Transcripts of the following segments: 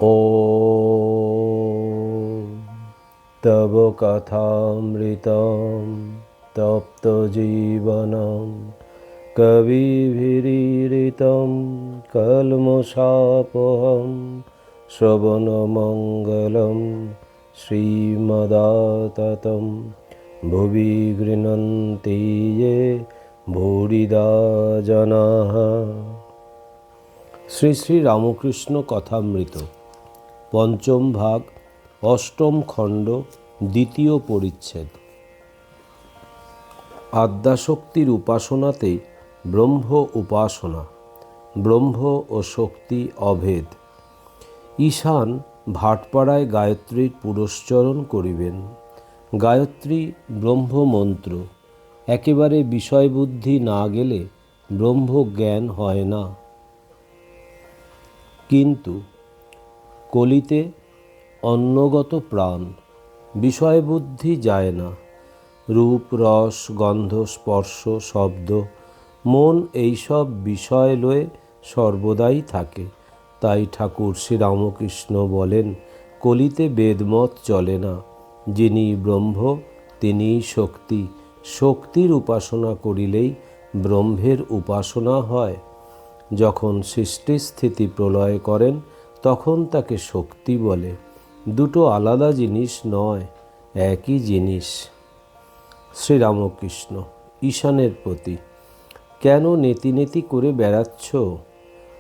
ॐ तव कथामृतं तप्तजीवनं कविभिरीडितं कल्मषापहं श्रवणमङ्गलं श्रीमदाततं भुवि गृह्णन्ति ये भूरिदा जनाः। শ্রী শ্রী রামকৃষ্ণ কথামৃত পঞ্চম ভাগ অষ্টম খণ্ড দ্বিতীয় পরিচ্ছেদ। আদ্যাশক্তির উপাসনাতেই ব্রহ্ম উপাসনা, ব্রহ্ম ও শক্তি অভেদ। ঈশান ভাটপাড়ায় গায়ত্রীর পুরস্চরণ করিবেন। গায়ত্রী ব্রহ্মমন্ত্র, একেবারে বিষয়বুদ্ধি না গেলে ব্রহ্ম জ্ঞান হয় না। কিন্তু কলিতে অন্নগত প্রাণ, বিষয়বুদ্ধি যায় না। রূপ, রস, গন্ধ, স্পর্শ, শব্দ, মন এইসব বিষয় লয়ে সর্বদাই থাকে। তাই ঠাকুর শ্রীরামকৃষ্ণ বলেন, কলিতে বেদমত চলে না। যিনি ব্রহ্ম তিনিই শক্তি। শক্তির উপাসনা করিলেই ব্রহ্মের উপাসনা হয়। যখন সৃষ্টি স্থিতি প্রলয় করেন তখন তাকে শক্তি বলে। দুটো আলাদা জিনিস নয়, একই জিনিস। শ্রীরামকৃষ্ণ ঈশানের প্রতি, কেন নেতি নেতি করে বেড়াচ্ছ?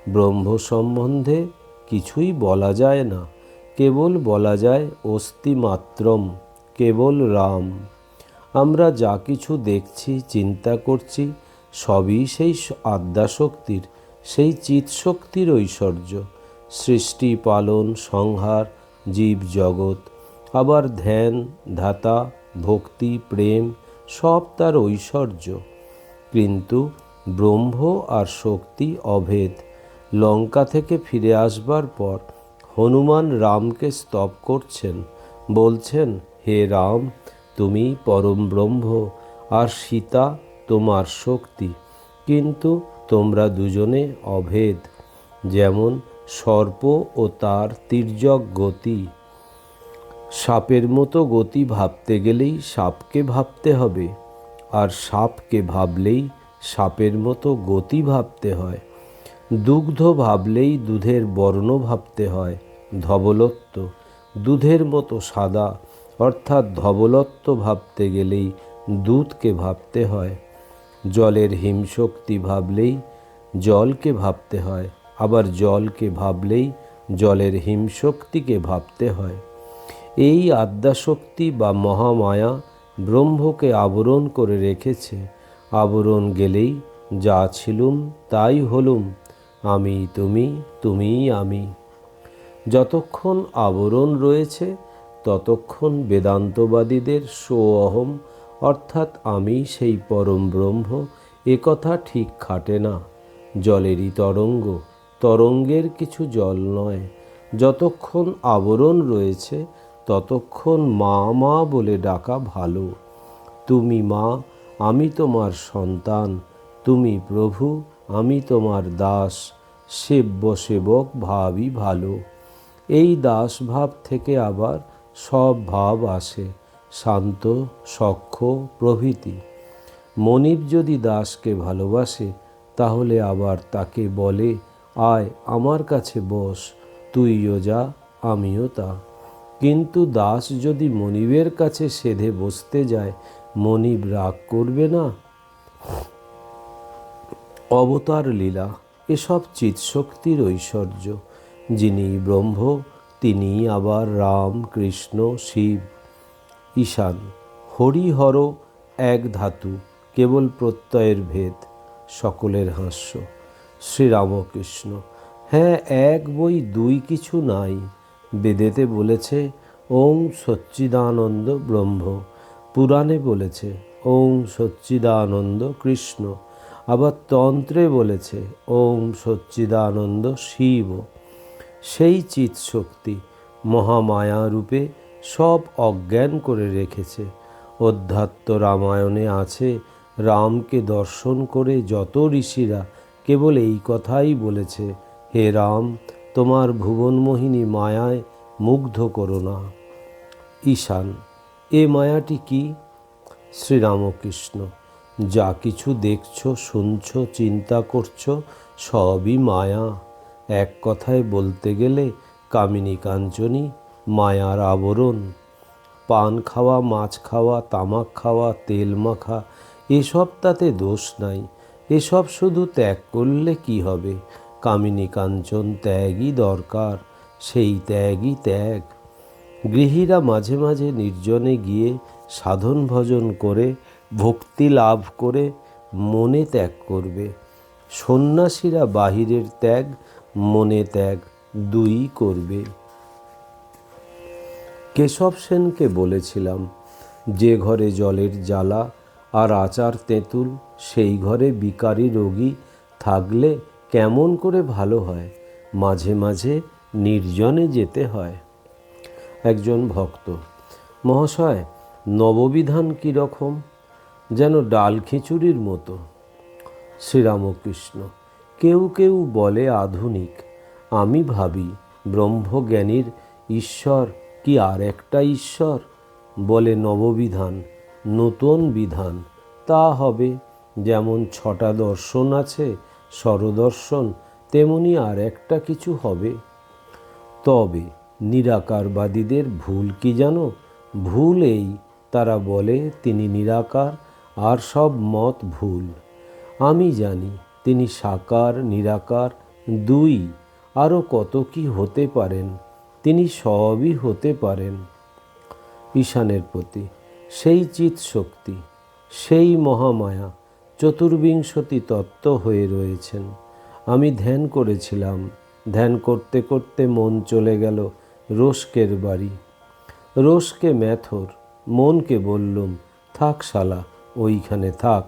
ব্রহ্ম সম্বন্ধে কিছুই বলা যায় না, কেবল বলা যায় অস্তি মাত্রম, কেবল রাম। আমরা যা কিছু দেখছি, চিন্তা করছি, সবই সেই আদ্যাশক্তির, সেই চিৎশক্তির ঐশ্বর্য। সৃষ্টি, পালন, সংহার, জীব জগৎ, আবার ধ্যান, ধাতা, ভক্তি, প্রেম, সব তার ঐশ্বর্য। কিন্তু ব্রহ্ম আর শক্তি অভেদ। লঙ্কা থেকে ফিরে আসবার পর হনুমান রামকে স্তব করছেন, বলছেন, হে রাম, তুমি পরম ব্রহ্ম, আর সীতা তোমার শক্তি, কিন্তু তোমরা দুজনে অভেদ। যেমন সর্প ও তার তির্যক গতি। সাপের মতো গতি ভাবতে গেলেই সাপকে ভাবতে হবে, আর সাপকে ভাবলেই সাপের মতো গতি ভাবতে হয়। দুগ্ধ ভাবলেই দুধের বর্ণ ভাবতে হয়, ধবলত্ব। দুধের মতো সাদা, অর্থাৎ ধবলত্ব ভাবতে গেলেই দুধকে ভাবতে হয়। জলের হিমশক্তি ভাবলেই জলকে ভাবতে হয়, আবার জলকে ভাবলেই জলের হিমশক্তিকে ভাবতে হয়। এই আদ্যাশক্তি বা মহামায়া ব্রহ্মকে আবরণ করে রেখেছে। আবরণ গেলেই যা ছিলুম তাই হলুম, আমি তুমি, তুমিই আমি। যতক্ষণ আবরণ রয়েছে ততক্ষণ বেদান্তবাদীদের সোঅহম, অর্থাৎ আমি সেই পরম ব্রহ্ম, একথা ঠিক খাটে না। জলেরই তরঙ্গ, তরঙ্গের কিছু জল নয়। যতক্ষণ আবরণ রয়েছে ততক্ষণ মা মা বলে ডাকা ভালো। তুমি মা, আমি তোমার সন্তান। তুমি প্রভু, আমি তোমার দাস। সেব্য সেবক ভাবই ভালো। এই দাস ভাব থেকে আবার সব ভাব আসে, শান্ত, সখ্য প্রভৃতি। মনিব যদি দাসকে ভালোবাসে তাহলে আবার তাকে বলে, আয় আমার কাছে বস, তুইও যা, আমিও তা। কিন্তু দাস যদি মনিবের কাছে সেধে বসতে যায়, মনিব রাগ করবে না? অবতার লীলা, এসব চিৎশক্তির ঐশ্বর্য। যিনি ব্রহ্ম তিনি আবার রাম, কৃষ্ণ, শিব। ঈশান হরিহর এক ধাতু, কেবল প্রত্যয়ের ভেদ। সকলের হাস্য। শ্রীরামকৃষ্ণ, হ্যাঁ, এক বই দুই কিছু নাই। বেদেতে বলেছে ওং সচ্চিদানন্দ ব্রহ্ম, পুরাণে বলেছে ওং সচ্চিদানন্দ কৃষ্ণ, আবার তন্ত্রে বলেছে ওং সচ্চিদানন্দ শিব। সেই চিৎশক্তি মহামায়া রূপে সব অজ্ঞান করে রেখেছে। অধ্যাত্ম রামায়ণে আছে, রামকে দর্শন করে যত ঋষিরা কেবল এই কথাই বলেছে, হে রাম, তোমার ভুবনমোহিনী মায়ায় মুগ্ধ করো না। ঈশান: এ মায়াটি কি? শ্রীরামকৃষ্ণ: যা কিছু দেখছো, শুনছো, চিন্তা করছো, সবই মায়া। এক কথায় বলতে গেলে কামিনী কাঞ্চনী মায়ার আবরণ। পান খাওয়া, মাছ খাওয়া, তামাক খাওয়া, তেল মাখা, এসব তাতে দোষ নাই। এসব শুধু ত্যাগ করলে কি হবে? কামিনী কাঞ্চন ত্যাগই দরকার, সেই ত্যাগই ত্যাগ। গৃহীরা মাঝে মাঝে নির্জনে গিয়ে সাধন ভজন করে ভক্তি লাভ করে মনে ত্যাগ করবে। সন্ন্যাসীরা বাহিরের ত্যাগ, মনে ত্যাগ দুই করবে। কেশব সেনকে বলেছিলাম, যে ঘরে জলের জ্বালা আর আচার তেঁতুল, সেই ঘরে বিকারী রোগী থাকলে কেমন করে ভালো হয়? মাঝে মাঝে নির্জনে যেতে হয়। একজন ভক্ত: মহাশয়, নববিধান কীরকম? যেন ডাল খিচুড়ির মতো। শ্রীরামকৃষ্ণ: কেউ কেউ বলে আধুনিক, আমি ভাবি ব্রহ্মজ্ঞানীর ঈশ্বর কি আর একটা ঈশ্বর? বলে নববিধান, নূতন বিধান। তা হবে, যেমন 6টা দর্শন আছে স্বরদর্শন, তেমনি আর একটা কিছু হবে। তবে নিরাকারবাদীদের ভুল কি জানো? ভুল এই, তারা বলে তিনি নিরাকার আর সব মত ভুল। আমি জানি তিনি সাকার, নিরাকার দুই, আরও কত কি হতে পারেন। তিনি সবই হতে পারেন। ঈশানের প্রতি: সেই চিৎ শক্তি, সেই মহামায়া চতুর্বিংশতি তত্ত্ব হয়ে রয়েছেন। আমি ধ্যান করেছিলাম, ধ্যান করতে করতে মন চলে গেল রোশকের বাড়ি। রোশকে ম্যাথর, মনকে বললুম, থাক শালা, ওইখানে থাক।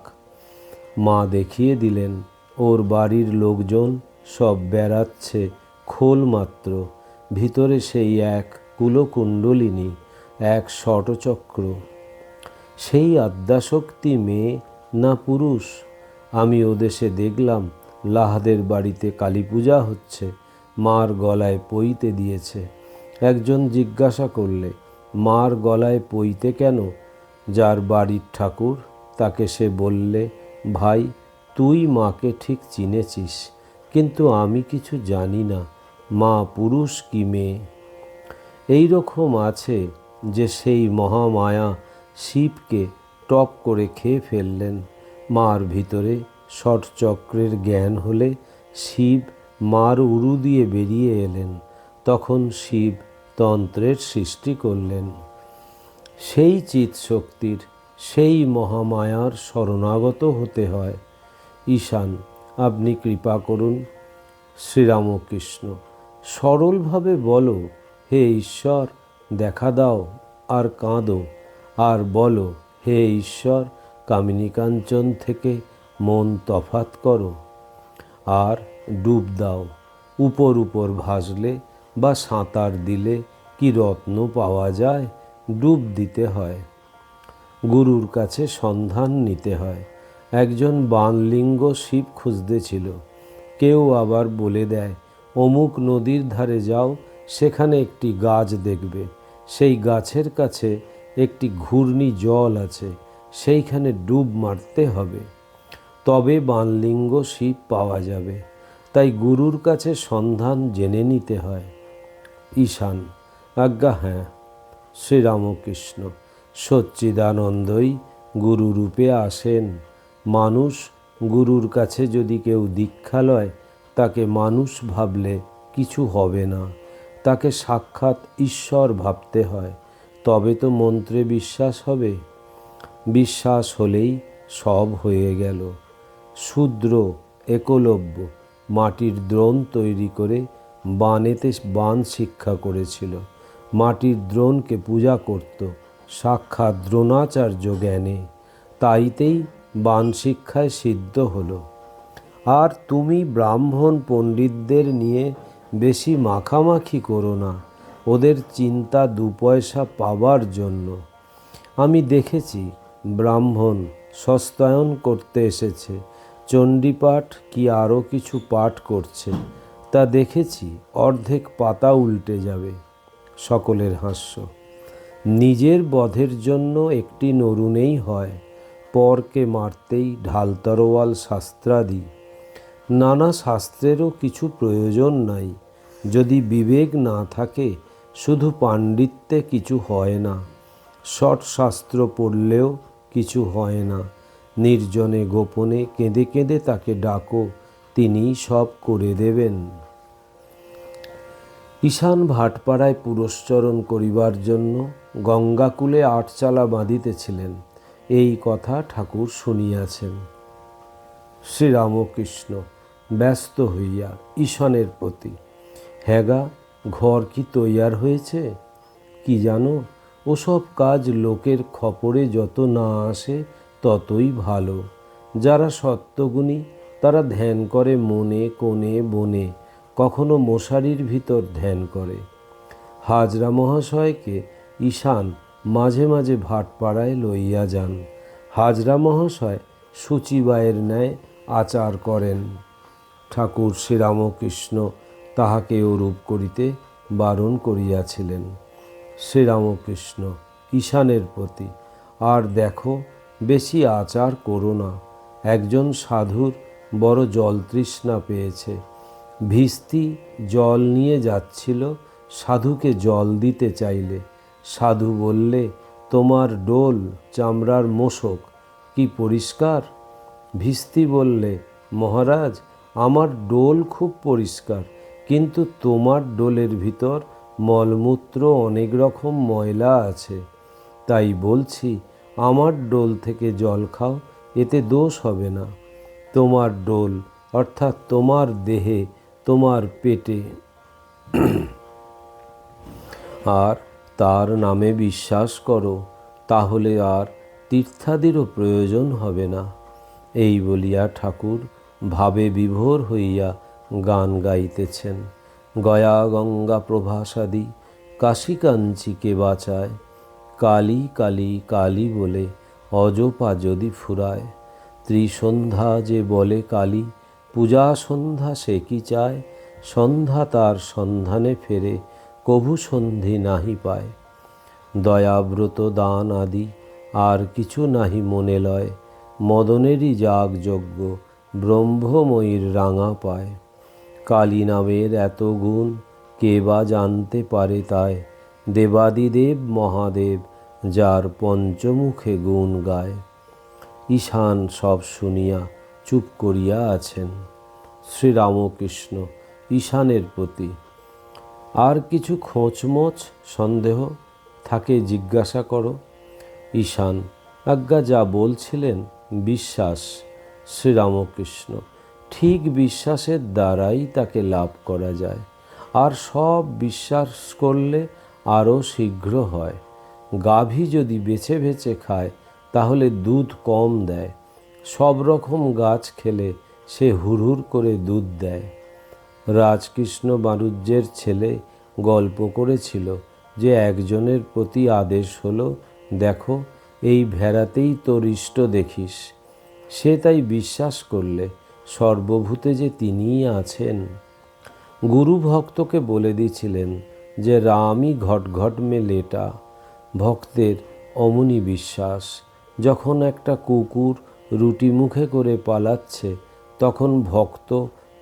মা দেখিয়ে দিলেন ওর বাড়ির লোকজন সব বেড়াচ্ছে খোল মাত্র, ভিতরে সেই এক কুলকুণ্ডলিনী, এক ষটচক্র। সেই আদ্যাশক্তি মেয়ে না পুরুষ? আমি ওদেশে দেখলাম লাহাদের বাড়িতে কালী পূজা হচ্ছে, মার গলায় পইতে দিয়েছে। একজন জিজ্ঞাসা করলে, মার গলায় পইতে কেন? যার বাড়ির ঠাকুর, তাকে সে বললে, ভাই তুই মাকে ঠিক চিনেছিস, কিন্তু আমি কিছু জানি না, মা পুরুষ কি মেয়ে। এই রকম আছে যে সেই মহামায়া শিবকে টপ করে খেয়ে ফেললেন। মার ভিতরে ষটচক্রের জ্ঞান হলে শিব মার উরু দিয়ে বেরিয়ে এলেন, তখন শিব তন্ত্রের সৃষ্টি করলেন। সেই চিৎ শক্তির, সেই মহামায়ার শরণাগত হতে হয়। ঈশান: আপনি কৃপা করুন। শ্রীরামকৃষ্ণ: সরলভাবে বলো, হে ঈশ্বর দেখা দাও, আর কাঁদো, আর বলো, হে ঈশ্বর কামিনী কাঞ্চন থেকে মন তফাত করো। আর ডুব দাও। উপর উপর ভাসলে বা সাঁতার দিলে কি রত্ন পাওয়া যায়? ডুব দিতে হয়। গুরুর কাছে সন্ধান নিতে হয়। একজন বানলিঙ্গ শিব খুঁজতেছিল। কেউ আবার বলে দেয়, অমুক নদীর ধারে যাও, সেখানে একটি গাছ দেখবে, সেই গাছের কাছে একটি ঘূর্ণি জল আছে, সেইখানে ডুব মারতে হবে, তবে বানলিঙ্গ শিব পাওয়া যাবে। তাই গুরুর কাছে সন্ধান জেনে নিতে হয়। ঈশান: আজ্ঞা হ্যাঁ। শ্রীরামকৃষ্ণ: সচ্চিদানন্দই গুরুরূপে আসেন। মানুষ গুরুর কাছে যদি কেউ দীক্ষা লয়, তাকে মানুষ ভাবলে কিছু হবে না, তাকে সাক্ষাৎ ঈশ্বর ভাবতে হয়, তবে তো মন্ত্রে বিশ্বাস হবে। বিশ্বাস হলেই সব হয়ে গেল। শূদ্র একলব্য মাটির দ্রোণ তৈরি করে বানেতে বান শিক্ষা করেছিল। মাটির দ্রোণকে পূজা করত সাক্ষাৎ দ্রোণাচার্য জ্ঞানে, তাইতেই বান শিক্ষায় সিদ্ধ হলো। আর তুমি ব্রাহ্মণ পণ্ডিতদের নিয়ে বেশি মাখামাখি করো না, ওদের চিন্তা 2 পয়সা পাবার জন্য। আমি দেখেছি ব্রাহ্মণ সস্তায়ন করতে এসেছে, চণ্ডীপাঠ কি আরও কিছু পাঠ করছে, তা দেখেছি অর্ধেক পাতা উল্টে যাবে। সকলের হাস্য। নিজের বধের জন্য একটি নরুনেই হয়, পরকে মারতেই ঢাল তরোয়াল শাস্ত্রাদি। নানা শাস্ত্রেরও কিছু প্রয়োজন নাই, যদি বিবেক না থাকে শুধু পাণ্ডিত্যে কিছু হয় না। শট শাস্ত্র পড়লেও কিছু হয় না। নির্জনে গোপনে কেঁদে কেঁদে তাকে ডাকো, তিনিই সব করে দেবেন। ঈশান ভাটপাড়ায় পুরস্চরণ করিবার জন্য গঙ্গাকূলে আটচালা বাঁধিতেছিলেন। এই কথা ঠাকুর শুনিয়াছেন। শ্রীরামকৃষ্ণ ব্যস্ত হইয়া ঈশানের প্রতি, হ্যাগা ঘর কি তৈয়ার হয়েছে? কি জানো, ওসব কাজ লোকের খপরে যত না আসে ততই ভালো। যারা সত্যগুণী তারা ধ্যান করে মনে কোণে বনে, কখনো মশারির ভিতর ধ্যান করে। হাজরা মহাশয়কে ঈশান মাঝে মাঝে ভাটপাড়ায় লইয়া যান। হাজরা মহাশয় সূচিবায়ের ন্যায় আচার করেন। ঠাকুর শ্রীরামকৃষ্ণ তাহাকে ওরূপ করিতে বারণ করিয়াছিলেন। শ্রীরামকৃষ্ণ ঈশানের প্রতি, আর দেখো বেশি আচার করো না। একজন সাধুর বড় জল তৃষ্ণা পেয়েছে। ভিস্তি জল নিয়ে যাচ্ছিল, সাধুকে জল দিতে চাইলে সাধু বললে, তোমার ডোল চামড়ার মোশক, কি পরিষ্কার। ভিস্তি বললে, মহারাজ আমার ডোল খুব পরিষ্কার, কিন্তু তোমার ডোলের ভিতর মলমূত্র অনেক রকম ময়লা আছে। তাই বলছি আমার ডোল থেকে জল খাও, এতে দোষ হবে না। তোমার ডোল অর্থাৎ তোমার দেহে, তোমার পেটে, আর তার নামে বিশ্বাস করো, তাহলে আর তীর্থাদিরও প্রয়োজন হবে না। এই বলিয়া ঠাকুর ভাবে বিভোর হইয়া গান গাইতেছেন। গয়া গঙ্গা প্রভাসাদি কাশী কাঞ্চিকে বাঁচায়, কালী কালী কালী বলে অজপা যদি ফুরায়। ত্রিসন্ধ্যা যে বলে কালী, পূজা সন্ধ্যা সে কি চায়। সন্ধ্যা তার সন্ধানে ফেরে, কভু সন্ধি নাহি পায়। দয়াব্রত দান আদি আর কিছু নাহি মনে লয়, মদনেরই যাগযজ্ঞ ব্রহ্মময়ীর রাঙা পায়। কালী নামের এত গুণ কে বা জানতে পারে তাই, দেবাদিদেব মহাদেব যার পঞ্চমুখে গুণ গায়। ঈশান সব শুনিয়া চুপ করিয়া আছেন। শ্রীরামকৃষ্ণ ঈশানের প্রতি, আর কিছু খোঁচমোচ সন্দেহ থাকে জিজ্ঞাসা করো। ঈশান, আজ্ঞা যা বলছিলেন বিশ্বাস। শ্রীরামকৃষ্ণ, ঠিক বিশ্বাসের দ্বারাই তাকে লাভ করা যায়, আর সব বিশ্বাস করলে আরও শীঘ্র হয়। গাভী যদি বেছে বেছে খায় তাহলে দুধ কম দেয়, সব রকম গাছ খেলে সে হুড়হুড় করে দুধ দেয়। রাজকৃষ্ণ বাণুজ্যের ছেলে গল্প করেছিল যে একজনের প্রতি আদেশ হলো, দেখো এই ভেড়াতেই তোর ইষ্ট দেখিস। সে তাই বিশ্বাস করলে সর্বভূতে যে তিনিই আছেন। গুরু ভক্তকে বলে দিয়েছিলেন যে রামই ঘট ঘট মে লেটা। ভক্তের অমনি বিশ্বাস। যখন একটা কুকুর রুটি মুখে করে পালাচ্ছে, তখন ভক্ত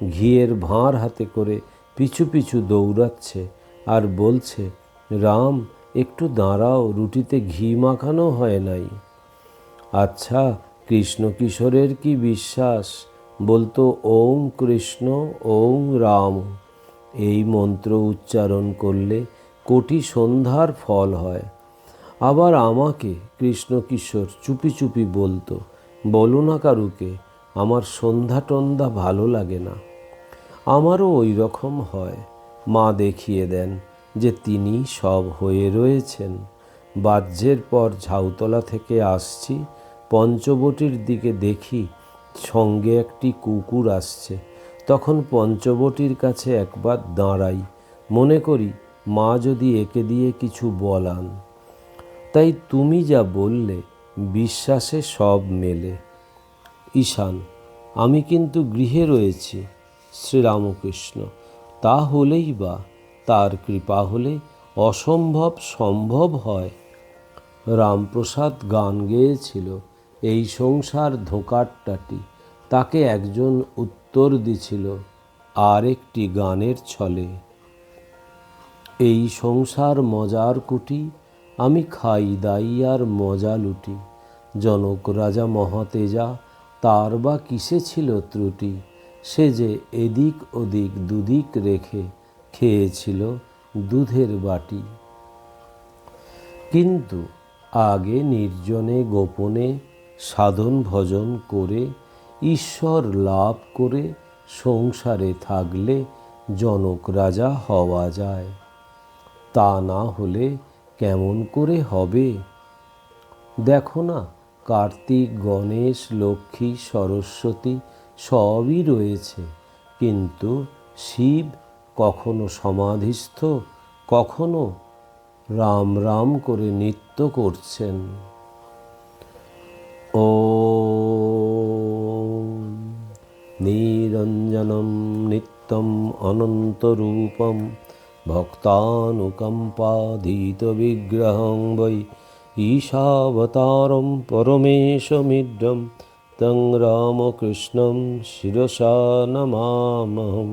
ঘিয়ের ভাঁড় হাতে করে পিছু পিছু দৌড়াচ্ছে আর বলছে, রাম একটু দাঁড়াও, রুটিতে ঘি মাখানো হয় নাই। আচ্ছা, কৃষ্ণ কিশোরের কি বিশ্বাস, বলতো ওং কৃষ্ণ ওং রাম। এই মন্ত্র উচ্চারণ করলে কোটি সন্ধ্যার ফল হয়। আবার আমাকে কৃষ্ণ কিশোর চুপি চুপি বলতো, বলো না কারুকে, আমার সন্ধ্যা টন্ধা ভালো লাগে না। আমারও ওই রকম হয়। মা দেখিয়ে দেন যে তিনি সব হয়ে রয়েছেন। বাহ্যের পর ঝাউতলা থেকে আসছি, পঞ্চবটির দিকে দেখি সঙ্গে একটি কুকুর আসছে। তখন পঞ্চবটির কাছে একবার দাঁড়াই, মনে করি মা যদি একে দিয়ে কিছু বলান। তাই তুমি যা বললে বিশ্বাসে সব মেলে। ঈশান, আমি কিন্তু গৃহে রয়েছি। শ্রীরামকৃষ্ণ, তা হলেই বা তার কৃপা হলে অসম্ভব সম্ভব হয়। রামপ্রসাদ গান গেয়েছিল, এই সংসার ধোঁকারটাটি। তাকে একজন উত্তর দিছিল আর একটি গানের ছলে, এই সংসার মজার কুটি, আমি খাই দাই আর মজা লুটি। জনক রাজা মহাতেজা, তার বা কিসে ছিল ত্রুটি? সে যে এদিক ওদিক দুদিক রেখে খেয়েছিল দুধের বাটি। কিন্তু আগে নির্জনে গোপনে সাধন ভজন করে ঈশ্বর লাভ করে সংসারে থাকলে জনক রাজা হওয়া যায়। তা না হলে কেমন করে হবে? দেখো না, কার্তিক, গণেশ, লক্ষ্মী, সরস্বতী সবই রয়েছে, কিন্তু শিব কখনো সমাধিস্থ, কখনো রাম রাম করে নৃত্য করছেন। ওম নিরঞ্জনম নিত্যম অনন্তরূপম ভক্তানুকম্পাধীত বিগ্রহং বৈ ঈশাবতারম পরমেশমিড্ডম তং রামকৃষ্ণম শিরসা নমামহম।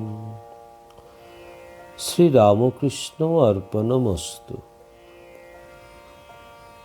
শ্রীরামকৃষ্ণ অর্পণমস্তু।